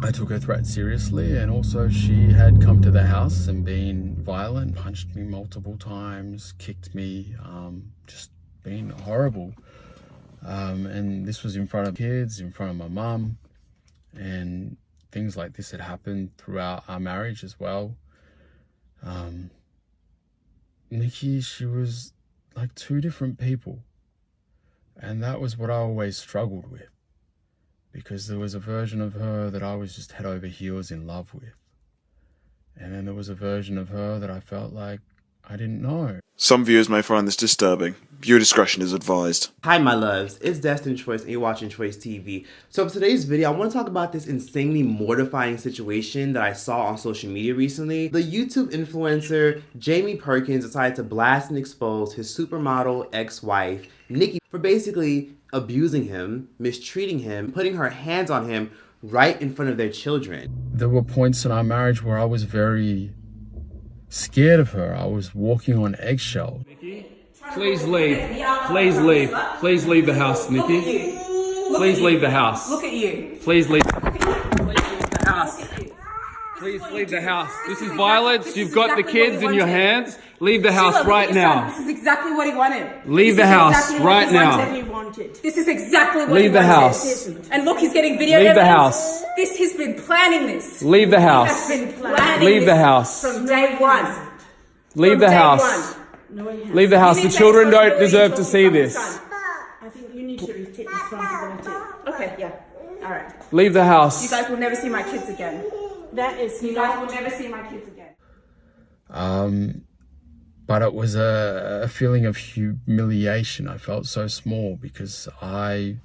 I took her threat seriously, and also she had come to the house and been violent, punched me multiple times, kicked me, just been horrible. And this was in front of kids, in front of my mum, and things like this had happened throughout our marriage as well. Nikki, she was like two different people, and that was what I always struggled with, because there was a version of her that I was just head over heels in love with, and then there was a version of her that I felt like I didn't know. Some viewers may find this disturbing. Viewer discretion is advised. Hi my loves, it's Destin Choice and you're watching Choice TV. So for today's video, I want to talk about this insanely mortifying situation that I saw on social media recently. The YouTube influencer Jaime Perkins decided to blast and expose his supermodel ex-wife, Nikki, for basically abusing him, mistreating him, putting her hands on him right in front of their children. There were points in our marriage where I was very scared of her. I was walking on eggshells. Nikki, please leave. Please leave. Please leave the house, Nikki. Please leave the house. Look at you. Please leave. Please leave the house. Please leave the house. This is violence. You've got the kids in your hands. Leave the house right now. This is exactly what he wanted. Leave the house right now. This is exactly what he wanted. Leave the house. And look, he's getting video Leave the evidence. house. He's been planning this. Leave the house. He has been planning Leave the this house. from day one. Leave the house. Leave the house. The children don't deserve to see this. I think you need to take responsibility. Okay, yeah. All right. Leave the house. You guys will never see my kids again. That is You guys will never see my kids again. But it was a feeling of humiliation. I felt so small because I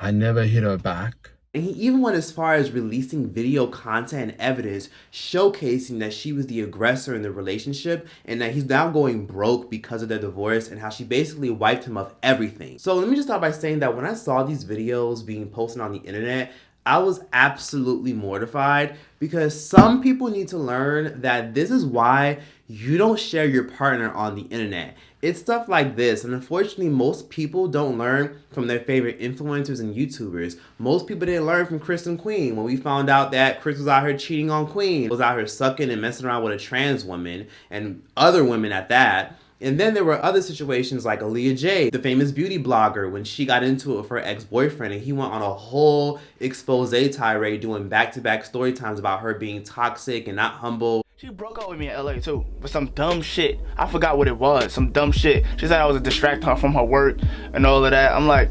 never hit her back. And he even went as far as releasing video content and evidence showcasing that she was the aggressor in the relationship and that he's now going broke because of their divorce and how she basically wiped him of everything. So let me just start by saying that when I saw these videos being posted on the internet, I was absolutely mortified because some people need to learn that this is why you don't share your partner on the internet. It's stuff like this, and unfortunately most people don't learn from their favorite influencers and YouTubers. Most people didn't learn from Chris and Queen when we found out that Chris was out here cheating on Queen, was out here sucking and messing around with a trans woman and other women at that. And then there were other situations like Aaliyah J, the famous beauty blogger, when she got into it with her ex-boyfriend and he went on a whole expose tirade doing back-to-back story times about her being toxic and not humble. She broke up with me in LA too, for some dumb shit. I forgot what it was, some dumb shit. She said I was a distract her from her work and all of that. I'm like,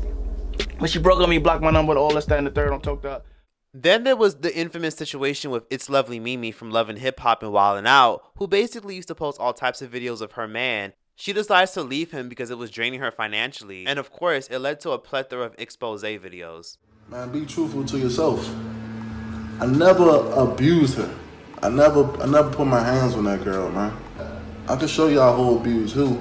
when she broke up with me, blocked my number, all this, that, and the third, I'm talked up. Then there was the infamous situation with It's Lovely Mimi from Love and Hip Hop and Wildin' Out, who basically used to post all types of videos of her man. She decides to leave him because it was draining her financially, and of course, it led to a plethora of expose videos. Man, be truthful to yourself. I never abused her. I never put my hands on that girl, man. I can show y'all who abused who.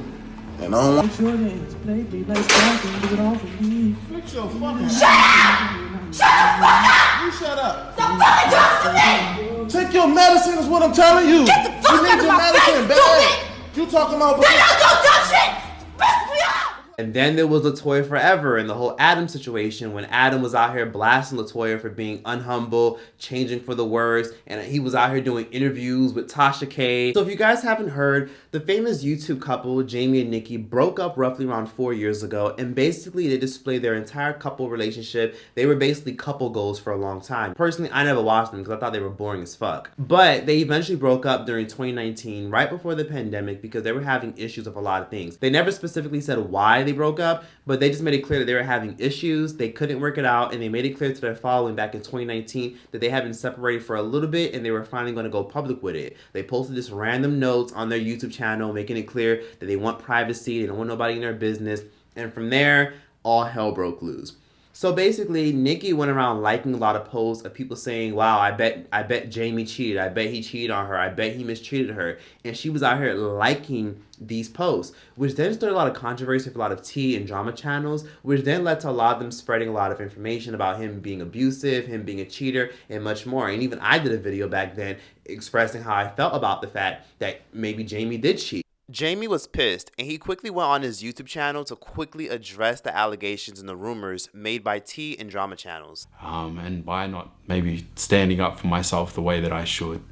And I don't want your hands, baby, like something, get off of me. Fix your fucking Shut up! Shut the fuck up! You shut up. Don't fucking talk to me! Take your medicine is what I'm telling you. Get the fuck out of my face, babe. You talking about don't touch it! Rest me up! And then there was LaToya Forever and the whole Adam situation when Adam was out here blasting LaToya for being unhumble, changing for the worse, and he was out here doing interviews with Tasha K. So if you guys haven't heard, the famous YouTube couple, Jaime and Nikki, broke up roughly around 4 years ago, and basically they displayed their entire couple relationship. They were basically couple goals for a long time. Personally, I never watched them because I thought they were boring as fuck. But they eventually broke up during 2019, right before the pandemic, because they were having issues with a lot of things. They never specifically said why they broke up, but they just made it clear that they were having issues, they couldn't work it out, and they made it clear to their following back in 2019 that they had been separated for a little bit and they were finally going to go public with it. They posted just random notes on their YouTube channel making it clear that they want privacy, they don't want nobody in their business, and from there, all hell broke loose. So basically, Nikki went around liking a lot of posts of people saying, wow, I bet Jaime cheated. I bet he cheated on her. I bet he mistreated her. And she was out here liking these posts, which then started a lot of controversy for a lot of tea and drama channels, which then led to a lot of them spreading a lot of information about him being abusive, him being a cheater, and much more. And even I did a video back then expressing how I felt about the fact that maybe Jaime did cheat. Jaime was pissed, and he quickly went on his YouTube channel to quickly address the allegations and the rumors made by T and drama channels. And by not maybe standing up for myself the way that I should.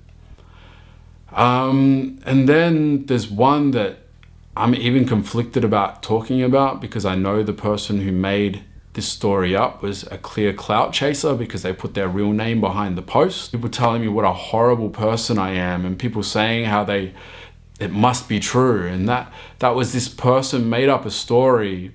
And then there's one that I'm even conflicted about talking about, because I know the person who made this story up was a clear clout chaser because they put their real name behind the post. People telling me what a horrible person I am, and people saying how it must be true, and that was this person made up a story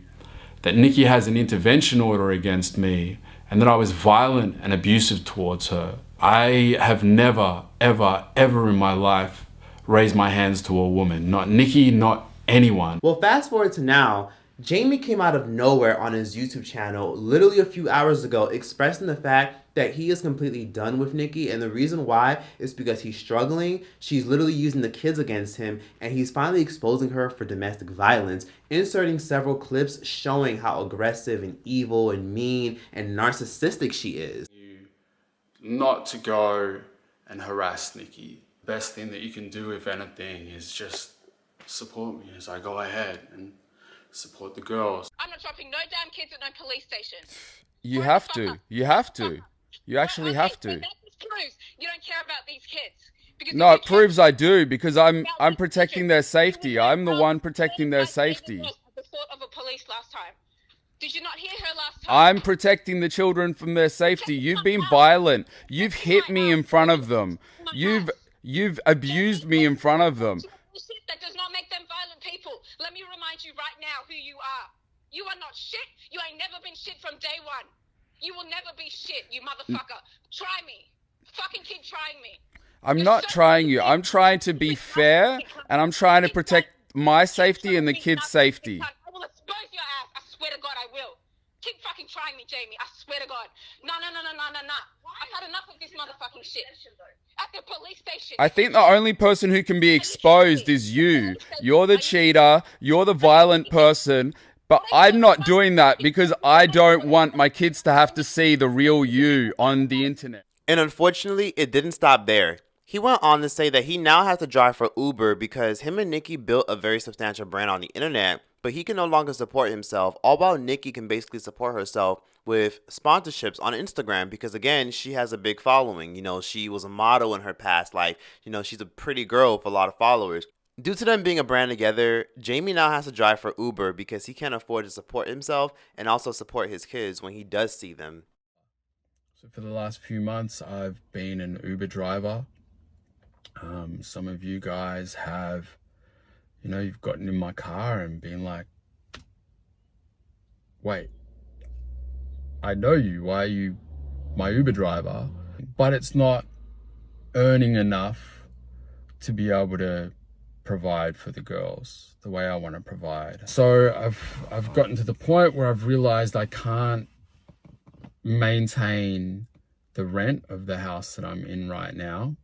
that Nikki has an intervention order against me and that I was violent and abusive towards her. I have never, ever, ever in my life raised my hands to a woman. Not Nikki, not anyone. Well, fast forward to now, Jaime came out of nowhere on his YouTube channel literally a few hours ago expressing the fact that he is completely done with Nikki, and the reason why is because he's struggling. She's literally using the kids against him, and he's finally exposing her for domestic violence, inserting several clips showing how aggressive and evil and mean and narcissistic she is. Not to go and harass Nikki. Best thing that you can do, if anything, is just support me as I go ahead and support the girls. I'm not dropping no damn kids at no police station. You have to. You have to. You actually have to. That just proves you don't care about these kids. Because No, it proves I do, because I'm protecting their safety. I'm the one protecting their safety. The thought of a police last time. Did you not hear her last time? I'm protecting the children from their safety. You've been violent. You've hit me in front of them. You've abused me in front of them. That does not make them violent people. Let me remind you right now who you are. You are not shit. You ain't never been shit from day one. You will never be shit, you motherfucker. Try me. Fucking keep trying me. I'm not trying you. I'm trying to be fair, and I'm trying to protect my safety and the kids' safety. I will expose your ass. I swear to God I will. Keep fucking trying me, Jaime. I swear to God. No. I've had enough of this motherfucking shit. At the police station. I think the only person who can be exposed is you. You're the cheater. You're the violent person. But I'm not doing that because I don't want my kids to have to see the real you on the internet. And unfortunately, it didn't stop there. He went on to say that he now has to drive for Uber because him and Nikki built a very substantial brand on the internet, but he can no longer support himself, all while Nikki can basically support herself with sponsorships on Instagram because, again, she has a big following. You know, she was a model in her past life. You know, she's a pretty girl with a lot of followers. Due to them being a brand together, Jaime now has to drive for Uber because he can't afford to support himself and also support his kids when he does see them. So for the last few months, I've been an Uber driver. Some of you guys have, you know, you've gotten in my car and been like, wait, I know you, why are you my Uber driver? But it's not earning enough to be able to provide for the girls the way I want to provide. So I've gotten to the point where I've realized I can't maintain the rent of the house that I'm in right now.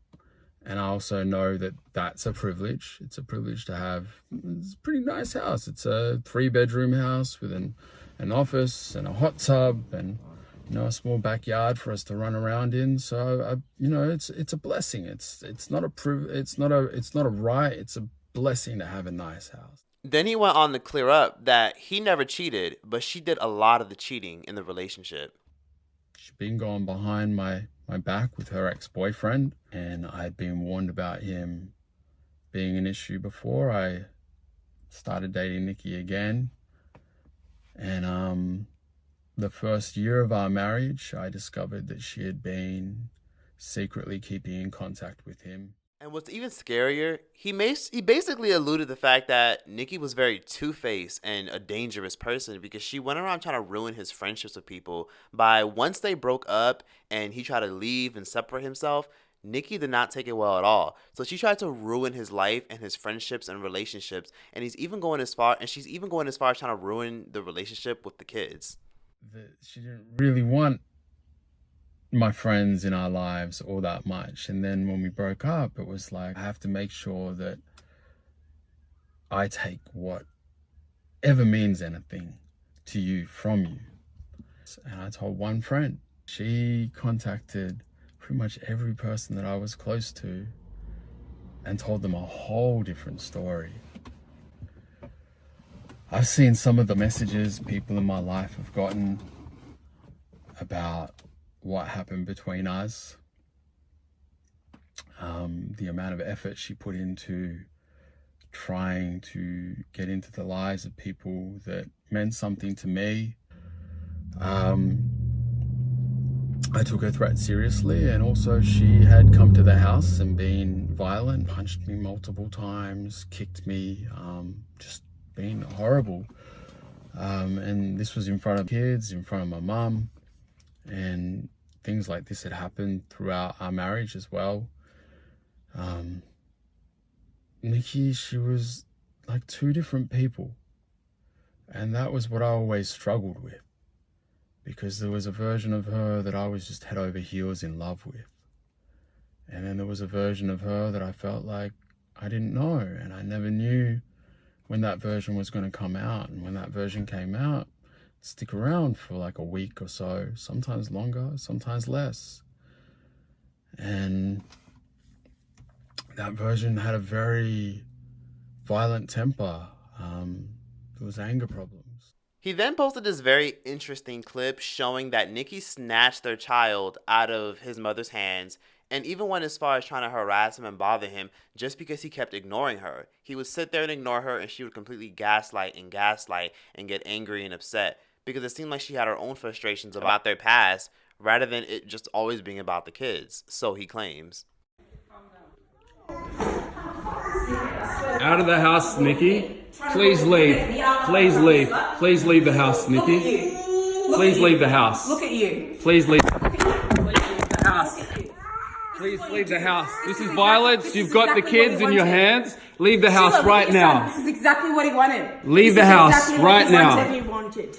And I also know that that's a privilege. It's a privilege to have, it's a pretty nice house. It's a 3-bedroom house with an office and a hot tub and, you know, a small backyard for us to run around in. So you know, it's a blessing. It's not a right. It's a blessing to have a nice house. Then he went on to clear up that he never cheated, but she did a lot of the cheating in the relationship. She'd been going behind my back with her ex-boyfriend, and I'd been warned about him being an issue before I started dating Nikki again. And the first year of our marriage, I discovered that she had been secretly keeping in contact with him. And what's even scarier, he basically alluded to the fact that Nikki was very two-faced and a dangerous person because she went around trying to ruin his friendships with people. By once they broke up and he tried to leave and separate himself, Nikki did not take it well at all. So she tried to ruin his life and his friendships and relationships. And she's even going as far as trying to ruin the relationship with the kids. She didn't really want my friends in our lives all that much. And then when we broke up, it was like, I have to make sure that I take whatever means anything to you from you. And I told one friend. She contacted pretty much every person that I was close to and told them a whole different story. I've seen some of the messages people in my life have gotten about what happened between us. The amount of effort she put into trying to get into the lives of people that meant something to me. I took her threat seriously, and also she had come to the house and been violent, punched me multiple times, kicked me, just been horrible. And this was in front of kids, in front of my mum, and things like this had happened throughout our marriage as well. Nikki, she was like two different people, and that was what I always struggled with, because there was a version of her that I was just head over heels in love with, and then there was a version of her that I felt like I didn't know, and I never knew when that version was going to come out. And when that version came out, it'd stick around for like a week or so, sometimes longer, sometimes less. And that version had a very violent temper. There was anger problems. He then posted this very interesting clip showing that Nikki snatched their child out of his mother's hands, and even went as far as trying to harass him and bother him just because he kept ignoring her. He would sit there and ignore her, and she would completely gaslight and get angry and upset, because it seemed like she had her own frustrations about their past rather than it just always being about the kids, so he claims. Out of the house, Nikki. Please leave. Please leave. Please leave the house, Nikki. Please leave the house. Look at you. Please leave. Please leave the house. Please leave the house. This is violence. You've got the kids in your hands. Leave the house right now. This is exactly what he wanted. Leave the house right now.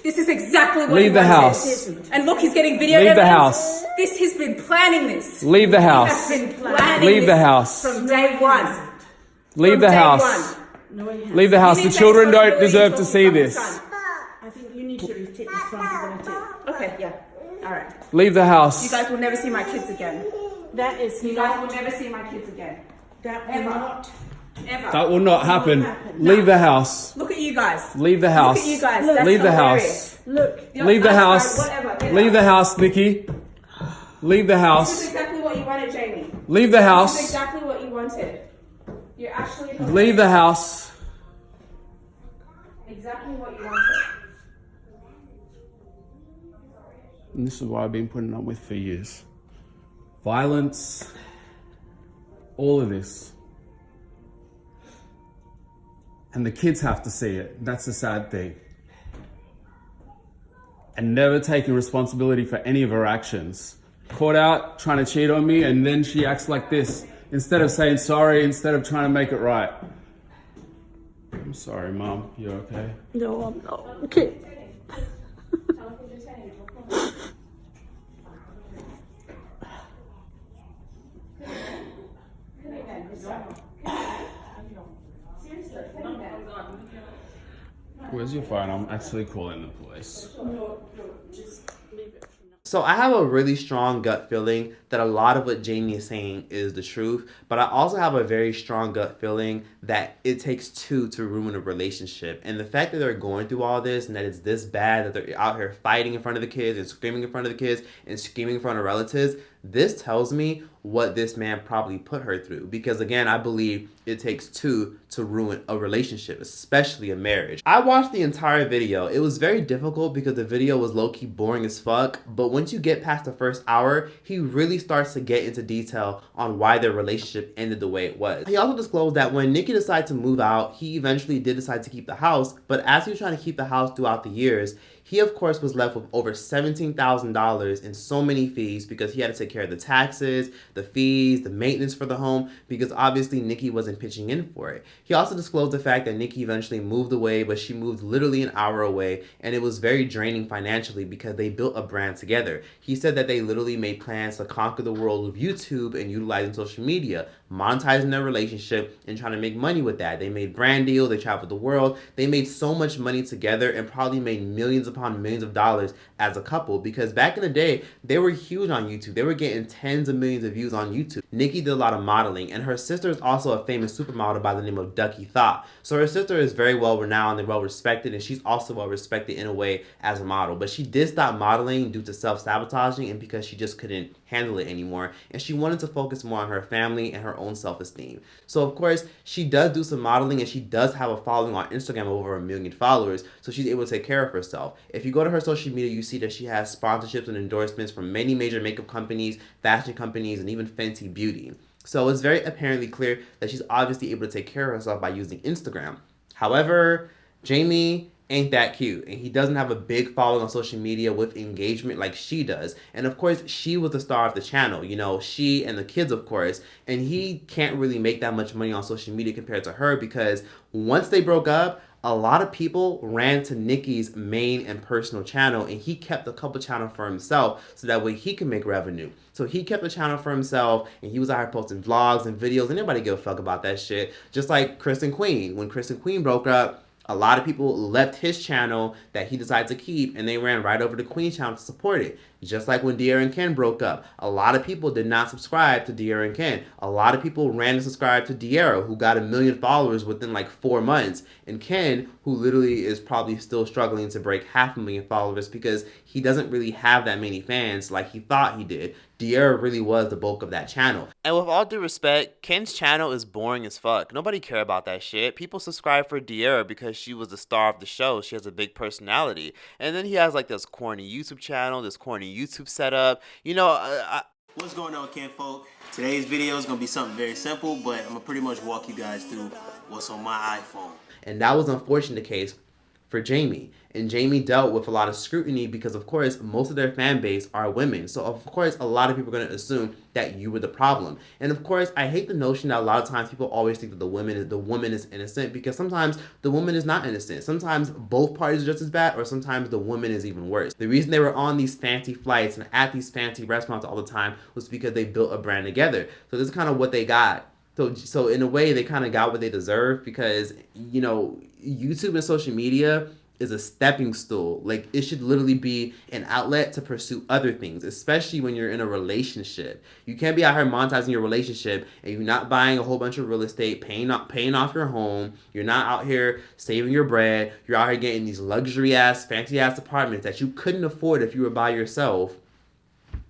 This is exactly what Leave he the wanted. house. And look, he's getting video Leave the evidence. house. This, he's been planning this. Leave the house. He has been planning Leave the this house. from day one. Leave the house. Leave the house. The children don't deserve to see this. I think you need to take responsibility. Okay, yeah. All right. Leave the house. You guys will never see my kids again. That is You guys will never see my kids again. that will not. Ever. That will not happen. Leave the house. Look at you guys. Leave the house. Look at you guys. Look. That's Leave the hilarious. house. Look. Leave the That's house. fine, whatever. Get Leave out. the house, Nikki. Leave the This is house. exactly what you wanted, Jamie. Leave the This is house. exactly what you wanted. You're actually Leave the house. exactly what you wanted. And this is what I've been putting up with for years. Violence. All of this. And the kids have to see it. That's the sad thing. And never taking responsibility for any of her actions. Caught out trying to cheat on me, and then she acts like this. Instead of saying sorry, instead of trying to make it right. I'm sorry, Mom. You okay? No, I'm not. Okay. Where's your phone? I'm actually calling the police. So I have a really strong gut feeling that a lot of what Jamie is saying is the truth, but I also have a very strong gut feeling that it takes two to ruin a relationship. And the fact that they're going through all this and that it's this bad, that they're out here fighting in front of the kids and screaming in front of the kids and screaming in front of relatives, this tells me what this man probably put her through. Because again, I believe it takes two to ruin a relationship, especially a marriage. I watched the entire video. It was very difficult because the video was low-key boring as fuck, but once you get past the first hour, he really starts to get into detail on why their relationship ended the way it was. He also disclosed that when Nikki decided to move out, he eventually did decide to keep the house, but as he was trying to keep the house throughout the years, he of course was left with over $17,000 in so many fees because he had to take care of the taxes, the fees, the maintenance for the home, because obviously Nikki wasn't pitching in for it. He also disclosed the fact that Nikki eventually moved away, but she moved literally an hour away, and it was very draining financially because they built a brand together. He said that they literally made plans to conquer the world of YouTube and utilizing social media, monetizing their relationship and trying to make money with that. They made brand deals, they traveled the world, they made so much money together and probably made millions upon millions of dollars as a couple, because back in the day, they were huge on YouTube. They were getting tens of millions of views on YouTube. Nikki did a lot of modeling, and her sister is also a famous supermodel by the name of Thot. So her sister is very well renowned and well respected, and she's also well respected in a way as a model. But she did stop modeling due to self-sabotaging and because she just couldn't handle it anymore, and she wanted to focus more on her family and her own self-esteem. So of course, she does do some modeling, and she does have a following on Instagram of over 1 million followers, so she's able to take care of herself. If you go to her social media, you see that she has sponsorships and endorsements from many major makeup companies, fashion companies, and even Fenty Beauty. So it's very apparently clear that she's obviously able to take care of herself by using Instagram. However, Jaime ain't that cute, and he doesn't have a big following on social media with engagement like she does. And of course, she was the star of the channel, you know, she and the kids, of course, and he can't really make that much money on social media compared to her, because once they broke up, a lot of people ran to Nikki's main and personal channel, and he kept a couple channels for himself so that way he can make revenue. So he kept a channel for himself, and he was out here posting vlogs and videos, and nobody give a fuck about that shit. Just like Chris and Queen. When Chris and Queen broke up, a lot of people left his channel that he decided to keep, and they ran right over to Queen's channel to support it. Just like when Dslr and Ken broke up, a lot of people did not subscribe to Dslr and Ken. A lot of people ran to subscribe to Dslr, who got 1 million followers within like 4 months, and Ken, who literally is probably still struggling to break 500,000 followers because he doesn't really have that many fans like he thought he did. Dslr really was the bulk of that channel. And with all due respect, Ken's channel is boring as fuck. Nobody care about that shit. People subscribe for Dslr because she was the star of the show. She has a big personality. And then he has like this corny YouTube channel, this corny YouTube setup. You know, What's going on, Ken folk? Today's video is going to be something very simple, but I'm going to pretty much walk you guys through what's on my iPhone. And that was unfortunately the case for Jaime. And Jaime dealt with a lot of scrutiny because, of course, most of their fan base are women. So, of course, a lot of people are going to assume that you were the problem. And, of course, I hate the notion that a lot of times people always think that the woman is innocent, because sometimes the woman is not innocent. Sometimes both parties are just as bad, or sometimes the woman is even worse. The reason they were on these fancy flights and at these fancy restaurants all the time was because they built a brand together. So this is kind of what they got. So in a way, they kind of got what they deserve, because, you know, YouTube and social media is a stepping stool. Like, it should literally be an outlet to pursue other things, especially when you're in a relationship. You can't be out here monetizing your relationship and you're not buying a whole bunch of real estate, paying off your home. You're not out here saving your bread. You're out here getting these luxury ass, fancy ass apartments that you couldn't afford if you were by yourself.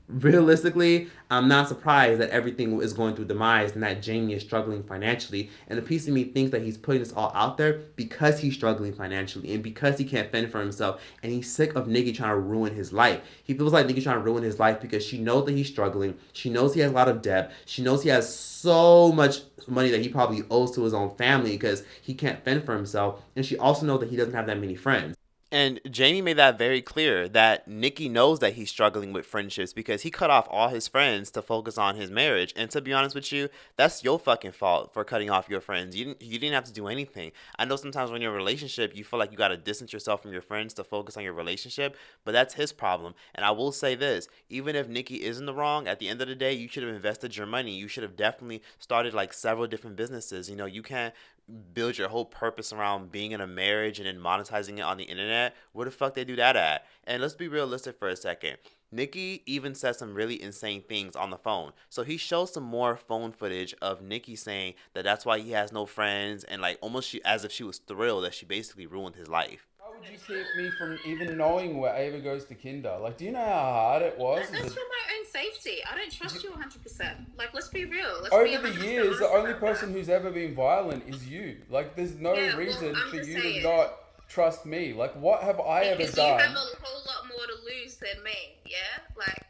Realistically, I'm not surprised that everything is going through demise and that Jaime is struggling financially. And a piece of me thinks that he's putting this all out there because he's struggling financially and because he can't fend for himself, and he's sick of Nikki trying to ruin his life. He feels like Nikki's trying to ruin his life because she knows that he's struggling. She knows he has a lot of debt. She knows he has so much money that he probably owes to his own family because he can't fend for himself. And she also knows that he doesn't have that many friends. And Jaime made that very clear, that Nikki knows that he's struggling with friendships because he cut off all his friends to focus on his marriage. And to be honest with you, that's your fucking fault for cutting off your friends. You didn't have to do anything. I know sometimes when you're in a relationship, you feel like you got to distance yourself from your friends to focus on your relationship, but that's his problem. And I will say this, even if Nikki is in the wrong, at the end of the day, you should have invested your money. You should have definitely started like several different businesses. You know, you can't build your whole purpose around being in a marriage and then monetizing it on the internet. Where the fuck they do that at? And let's be realistic for a second. Nikki even said some really insane things on the phone. So he shows some more phone footage of Nikki saying that that's why he has no friends, and like almost as if she was thrilled that she basically ruined his life. How would you keep me from even knowing where Ava goes to kinder? Like, do you know how hard it was? That's for my own safety. I don't trust you 100%. Like, let's be real. Over the years, the only person who's ever been violent is you. Like, there's no reason for you to not trust me. Like, what have I ever done? Because you have a whole lot more to lose than me, yeah? Like,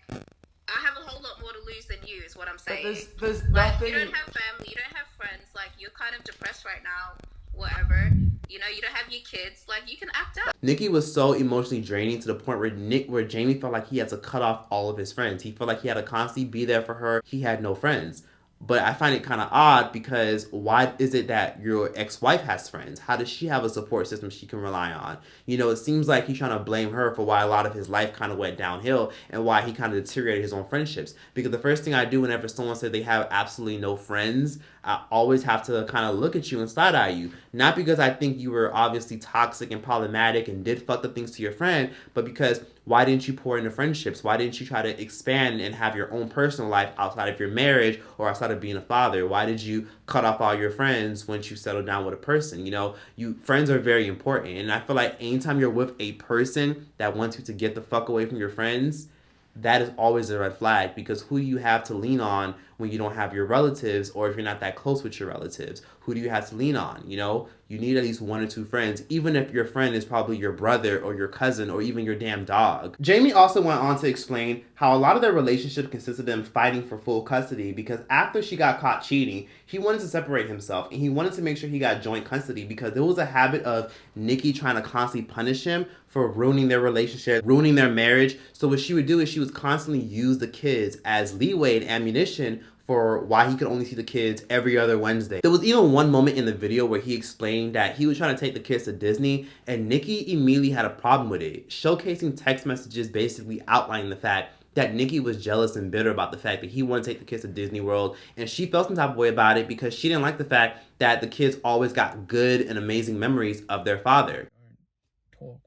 I have a whole lot more to lose than you, is what I'm saying. But there's like, nothing... you don't have family, you don't have friends, like, you're kind of depressed right now, whatever. You know, you don't have your kids, like, you can act up. Nikki was so emotionally draining to the point where Jaime felt like he had to cut off all of his friends. He felt like he had to constantly be there for her. He had no friends. But I find it kind of odd because why is it that your ex-wife has friends? How does she have a support system she can rely on? You know, it seems like he's trying to blame her for why a lot of his life kind of went downhill and why he kind of deteriorated his own friendships. Because the first thing I do whenever someone says they have absolutely no friends, I always have to kind of look at you and side-eye you. Not because I think you were obviously toxic and problematic and did fucked up things to your friend, but because why didn't you pour into friendships? Why didn't you try to expand and have your own personal life outside of your marriage or outside of being a father? Why did you cut off all your friends once you settle down with a person? You know, friends are very important. And I feel like anytime you're with a person that wants you to get the fuck away from your friends, that is always a red flag, because who do you have to lean on when you don't have your relatives, or if you're not that close with your relatives? Who do you have to lean on? You know, you need at least 1 or 2 friends, even if your friend is probably your brother or your cousin or even your damn dog. Jamie also went on to explain how a lot of their relationship consisted of them fighting for full custody, because after she got caught cheating, he wanted to separate himself and he wanted to make sure he got joint custody, because there was a habit of Nikki trying to constantly punish him for ruining their relationship, ruining their marriage. So what she would do is she would constantly use the kids as leeway and ammunition for why he could only see the kids every other Wednesday. There was even one moment in the video where he explained that he was trying to take the kids to Disney and Nikki immediately had a problem with it, showcasing text messages basically outlining the fact that Nikki was jealous and bitter about the fact that he wanted to take the kids to Disney World, and she felt some type of way about it because she didn't like the fact that the kids always got good and amazing memories of their father.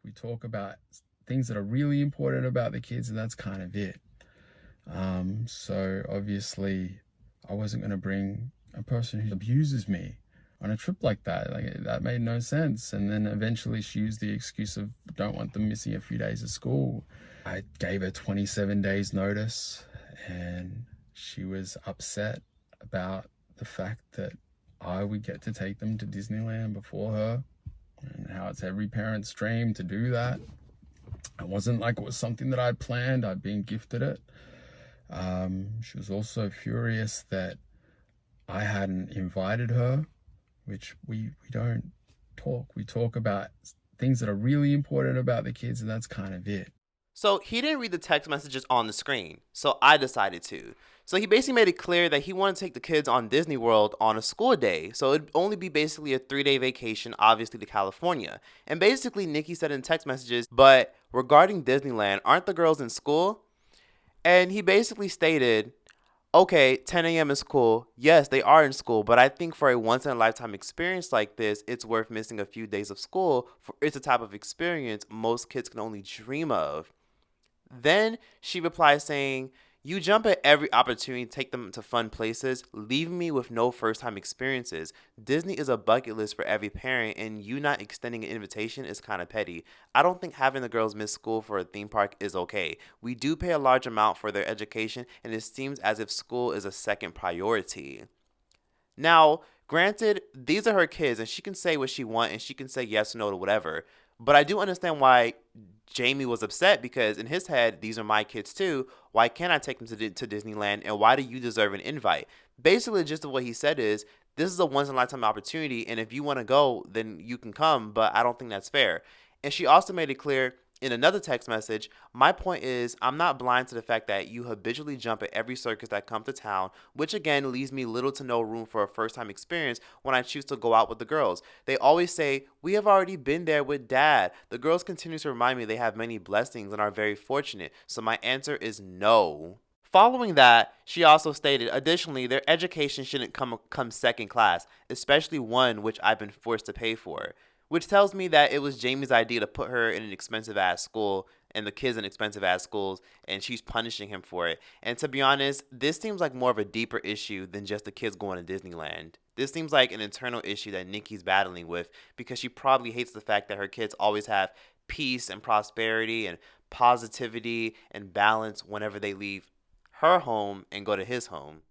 We talk about things that are really important about the kids, and that's kind of it. So obviously I wasn't going to bring a person who abuses me on a trip like that. Like, that made no sense. And then eventually she used the excuse of don't want them missing a few days of school. I gave her 27 days notice, and she was upset about the fact that I would get to take them to Disneyland before her, and how it's every parent's dream to do that. It wasn't like it was something that I'd planned. I'd been gifted it. She was also furious that I hadn't invited her, which we don't talk. We talk about things that are really important about the kids, and that's kind of it. So he didn't read the text messages on the screen, so I decided to. So he basically made it clear that he wanted to take the kids on Disney World on a school day. So it'd only be basically a 3-day vacation, obviously to California. And basically Nikki said in text messages, but regarding Disneyland, aren't the girls in school? And he basically stated, okay, 10 a.m. is cool. Yes, they are in school, but I think for a once-in-a-lifetime experience like this, it's worth missing a few days of school, for it's a type of experience most kids can only dream of. Then she replies saying, you jump at every opportunity to take them to fun places, leaving me with no first-time experiences. Disney is a bucket list for every parent, and you not extending an invitation is kind of petty. I don't think having the girls miss school for a theme park is okay. We do pay a large amount for their education, and it seems as if school is a second priority. Now, granted, these are her kids, and she can say what she wants, and she can say yes or no to whatever. But I do understand why Jamie was upset, because in his head, these are my kids too. Why can't I take them to Disneyland, and why do you deserve an invite? Basically, the gist of what he said is, this is a once-in-a-lifetime opportunity, and if you want to go, then you can come, but I don't think that's fair. And she also made it clear in another text message, my point is, I'm not blind to the fact that you habitually jump at every circus that comes to town, which again leaves me little to no room for a first-time experience when I choose to go out with the girls. They always say, we have already been there with dad. The girls continue to remind me they have many blessings and are very fortunate, so my answer is no. Following that, she also stated, additionally, their education shouldn't come second class, especially one which I've been forced to pay for. Which tells me that it was Jamie's idea to put her in an expensive-ass school and the kids in expensive-ass schools, and she's punishing him for it. And to be honest, this seems like more of a deeper issue than just the kids going to Disneyland. This seems like an internal issue that Nikki's battling with, because she probably hates the fact that her kids always have peace and prosperity and positivity and balance whenever they leave her home and go to his home.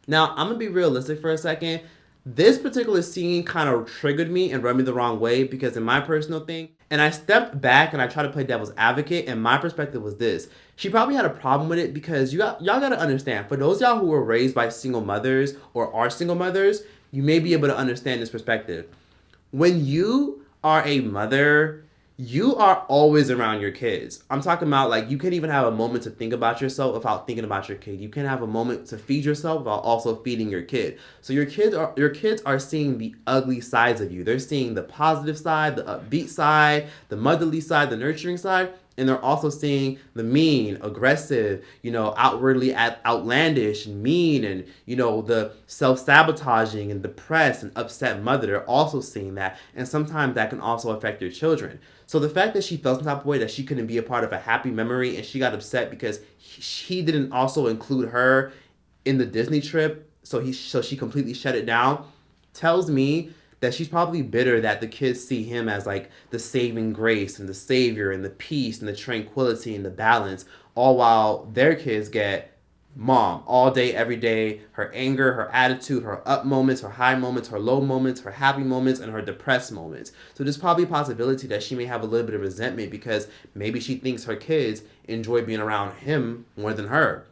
Now, I'm going to be realistic for a second. This particular scene kind of triggered me and rubbed me the wrong way, because in my personal thing, and I stepped back and I tried to play devil's advocate, and my perspective was this. She probably had a problem with it because y'all got to understand, for those y'all who were raised by single mothers or are single mothers, you may be able to understand this perspective. When you are a mother, You are always around your kids. I'm talking about like you can't even have a moment to think about yourself without thinking about your kid. You can't have a moment to feed yourself without also feeding your kid. So your kids are seeing the ugly sides of you. They're seeing the positive side, the upbeat side, the motherly side, the nurturing side. And they're also seeing the mean, aggressive, outwardly outlandish and mean, and, the self-sabotaging and depressed and upset mother. They're also seeing that. And sometimes that can also affect your children. So the fact that she felt some type of way that she couldn't be a part of a happy memory and she got upset because he didn't also include her in the Disney trip, so she completely shut it down, tells me that she's probably bitter that the kids see him as like the saving grace and the savior and the peace and the tranquility and the balance, all while their kids get mom all day, every day, her anger, her attitude, her up moments, her high moments, her low moments, her happy moments, and her depressed moments. So there's probably a possibility that she may have a little bit of resentment because maybe she thinks her kids enjoy being around him more than her.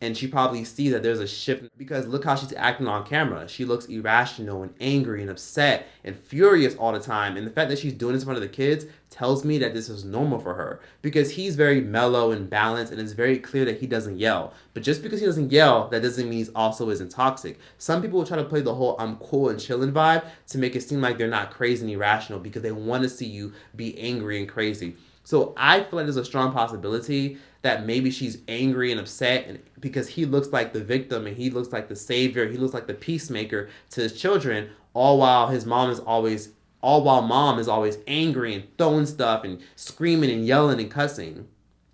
And she probably sees that there's a shift because look how she's acting on camera. She looks irrational and angry and upset and furious all the time. And the fact that she's doing this in front of the kids tells me that this is normal for her because he's very mellow and balanced and it's very clear that he doesn't yell. But just because he doesn't yell, that doesn't mean he also isn't toxic. Some people will try to play the whole I'm cool and chilling vibe to make it seem like they're not crazy and irrational because they want to see you be angry and crazy. So I feel like there's a strong possibility that maybe she's angry and upset and because he looks like the victim and he looks like the savior, he looks like the peacemaker to his children, all while mom is always angry and throwing stuff and screaming and yelling and cussing.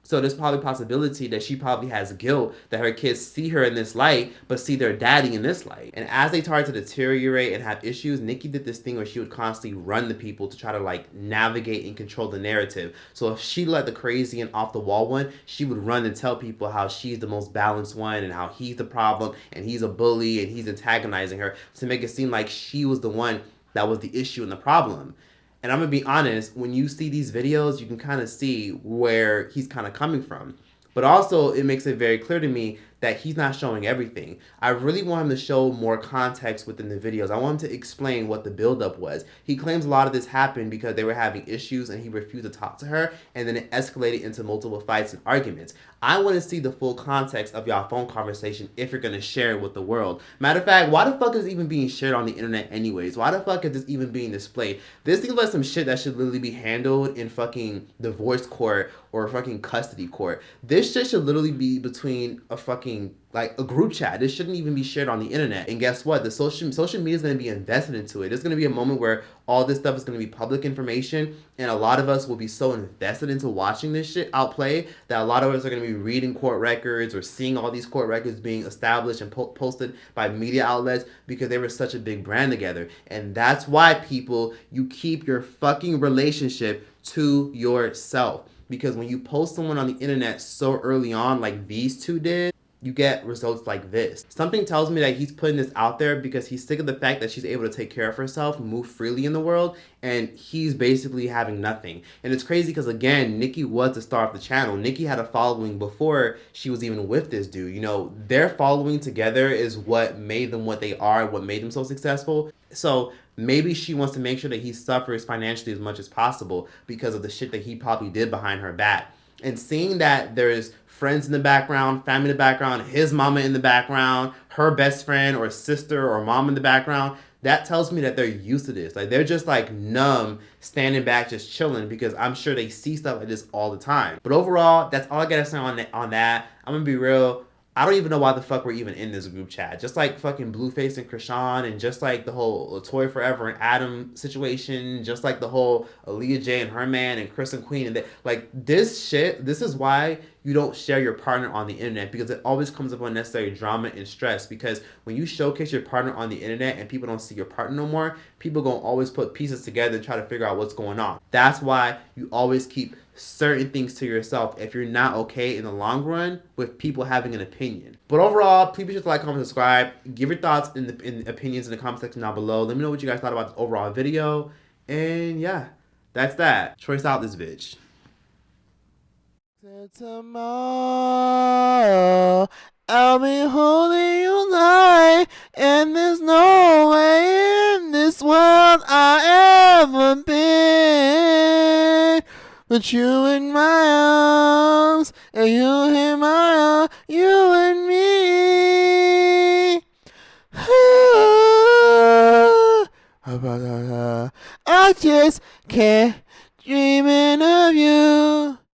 So there's probably a possibility that she probably has guilt that her kids see her in this light, but see their daddy in this light. And as they start to deteriorate and have issues, Nikki did this thing where she would constantly run the people to try to like navigate and control the narrative. So if she let the crazy and off the wall one, she would run and tell people how she's the most balanced one and how he's the problem and he's a bully and he's antagonizing her to make it seem like she was the one that was the issue and the problem. And I'm going to be honest, when you see these videos, you can kind of see where he's kind of coming from. But also, it makes it very clear to me that he's not showing everything. I really want him to show more context within the videos. I want him to explain what the buildup was. He claims a lot of this happened because they were having issues and he refused to talk to her, and then it escalated into multiple fights and arguments. I want to see the full context of y'all phone conversation if you're going to share it with the world. Matter of fact, why the fuck is it even being shared on the internet anyways? Why the fuck is this even being displayed? This seems like some shit that should literally be handled in fucking divorce court or fucking custody court. This shit should literally be between a fucking like a group chat. This shouldn't even be shared on the internet. And guess what? The social media is going to be invested into it. There's going to be a moment where all this stuff is going to be public information, and a lot of us will be so invested into watching this shit outplay that a lot of us are going to be reading court records or seeing all these court records being established and posted by media outlets because they were such a big brand together. And that's why, people, you keep your fucking relationship to yourself. Because when you post someone on the internet so early on like these two did, you get results like this. Something tells me that he's putting this out there because he's sick of the fact that she's able to take care of herself, move freely in the world, and he's basically having nothing. And it's crazy because, again, Nikki was the star of the channel. Nikki had a following before she was even with this dude. You know, their following together is what made them what they are, what made them so successful. So maybe she wants to make sure that he suffers financially as much as possible because of the shit that he probably did behind her back. And seeing that there's friends in the background, family in the background, his mama in the background, her best friend or sister or mom in the background, that tells me that they're used to this. Like, they're just like numb, standing back, just chilling, because I'm sure they see stuff like this all the time. But overall, that's all I gotta say on that. I'm gonna be real. I don't even know why the fuck we're even in this group chat. Just like fucking Blueface and Krishan, and just like the whole LaToya Forever and Adam situation, just like the whole Aaliyah J and her man and Chris and Queen, and like this shit, this is why you don't share your partner on the internet, because it always comes up unnecessary drama and stress. Because when you showcase your partner on the internet and people don't see your partner no more, people gonna always put pieces together and try to figure out what's going on. That's why you always keep certain things to yourself if you're not okay in the long run with people having an opinion. But overall, please be sure to like, comment, subscribe. Give your thoughts in the opinions in the comment section down below. Let me know what you guys thought about this overall video. And yeah, that's that. Troyce out this bitch. Tomorrow I'll be holding you tight, and there's no way in this world I ever been with you in my arms, and you in my arms, you and me. I just can't dreaming of you.